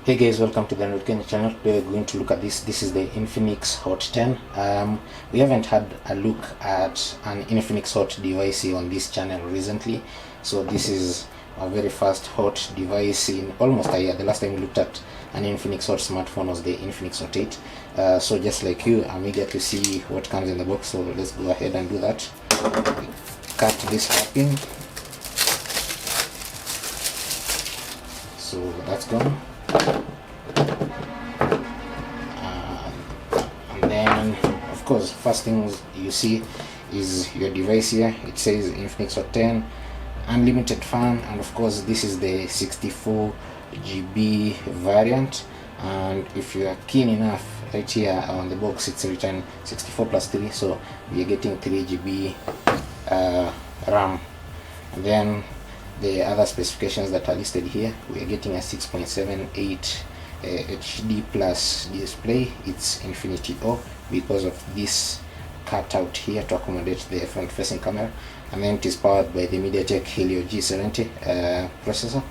Hey guys, welcome to the Kenya channel. Today we're going to look at this. This is the Infinix Hot 10. We haven't had a look at an Infinix Hot device on this channel recently, so this is our very first hot device in almost a year. The last time we looked at an Infinix Hot smartphone was the Infinix Hot 8. So just like you, I'm eager to see what comes in the box, so let's go ahead and do that. Cut this wrapping. So that's gone. And then of course, first things you see is your device here. It says Infinix Hot 10 unlimited fan, and of course this is the 64 GB variant. And if you are keen enough, right here on the box it's written 64 plus 3, so we are getting 3 GB RAM. And then the other specifications that are listed here, we are getting a 6.78 HD plus display. It's Infinity O because of this cutout here to accommodate the front facing camera, and then it is powered by the MediaTek Helio G70 processor,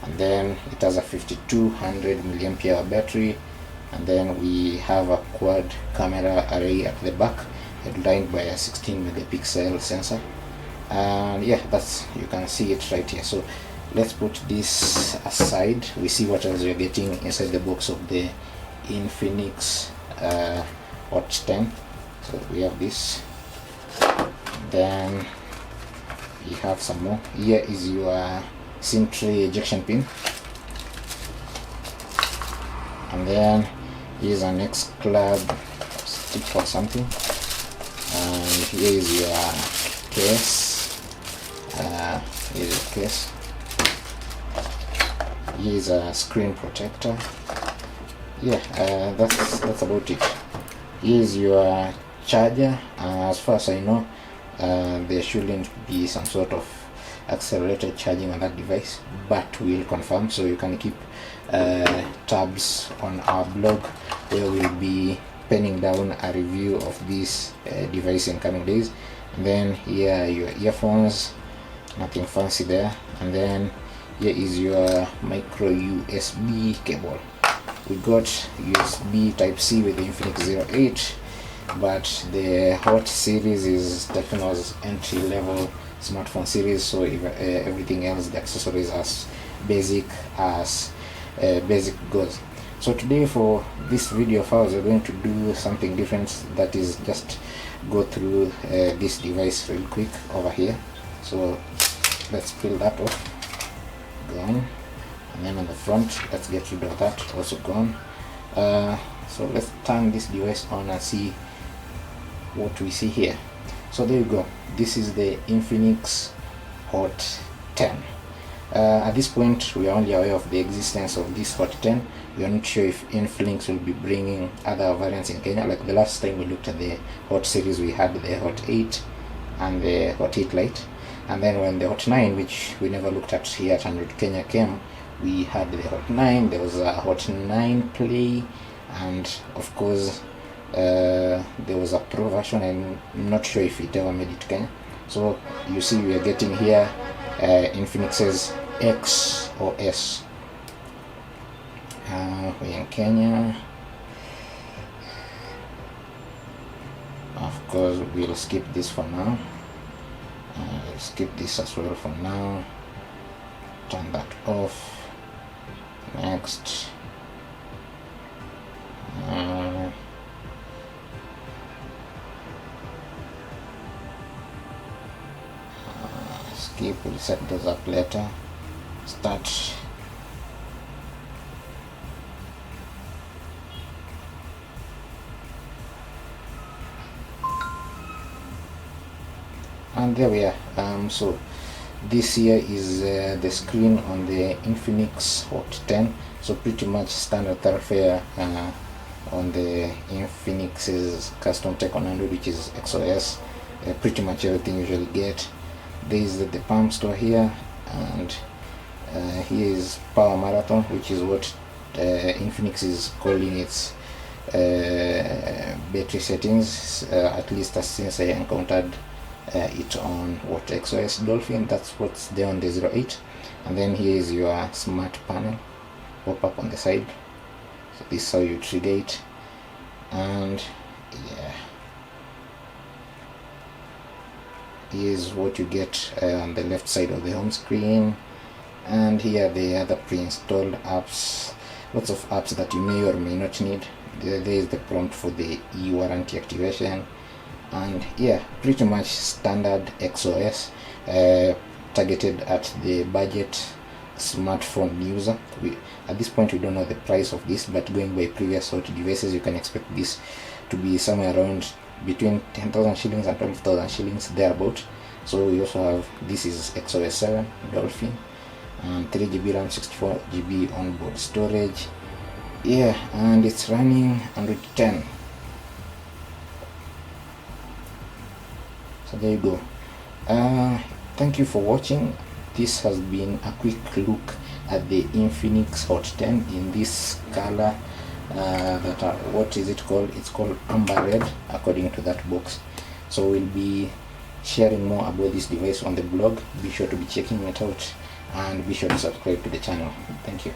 and then it has a 5200 mAh battery, and then we have a quad camera array at the back headlined by a 16 megapixel sensor. And yeah, that's, you can see it right here. So let's put this aside. We see what else we're getting inside the box of the Infinix Hot 10. So we have this, then we have some more. Here is your SIM tray ejection pin, and then here's an X Club stick or something, and here is your case. Here's a case. Here's a screen protector. Yeah, that's about it. Here's your charger. As far as I know, there shouldn't be some sort of accelerated charging on that device, but we'll confirm. So you can keep tabs on our blog, where we'll be penning down a review of this device in coming days. And then here are your earphones, nothing fancy there. And then here is your micro USB cable. We got USB type C with the Infinix 08, but the Hot series is Tecno's entry level smartphone series, so everything else, the accessories, as basic goes. So today for this video of ours, we're going to do something different, that is just go through this device real quick over here. So let's peel that off. Gone. And then on the front, let's get rid of that, also gone. So let's turn this device on and see what we see here. So there you go, this is the Infinix Hot 10. At this point we are only aware of the existence of this Hot 10. We are not sure if Infinix will be bringing other variants in Kenya. Like the last time we looked at the Hot series, we had the Hot 8 and the Hot 8 Lite, and then when the Hot 9, which we never looked at here at Android Kenya, came, we had the Hot 9. There was a Hot 9 Play, and of course there was a Pro version. I'm not sure if it ever made it to Kenya. So you see we are getting here Infinix's X or S. We're in Kenya. Of course we'll skip this for now. We'll skip this as well for now. Turn that off. Next. Skip, we'll set those up later. Start. And there we are. So this here is the screen on the Infinix Hot 10. So pretty much standard thoroughfare on the Infinix's custom tech on Android, which is XOS. Pretty much everything you usually get. There is the Palm Store here, and here is Power Marathon, which is what Infinix is calling its battery settings, at least since I encountered it on what XOS Dolphin. That's what's there on the 08. And then here is your smart panel. pop up on the side. So this is how you trigger it, and yeah, here's what you get on the left side of the home screen. And here are the other pre-installed apps, lots of apps that you may or may not need. There is the prompt for the e-warranty activation, and yeah, pretty much standard XOS, targeted at the budget smartphone user. At this point we don't know the price of this, but going by previous hot devices, you can expect this to be somewhere around between 10,000 shillings and 12,000 shillings, thereabout. So we also have, this is XOS 7 Dolphin, and 3 GB RAM, 64 GB onboard storage. Yeah, and it's running Android 10. So there you go. Thank you for watching. This has been a quick look at the Infinix Hot 10 in this color, what is it called? It's called amber red according to that box. So we'll be sharing more about this device on the blog. Be sure to be checking it out, and be sure to subscribe to the channel. Thank you.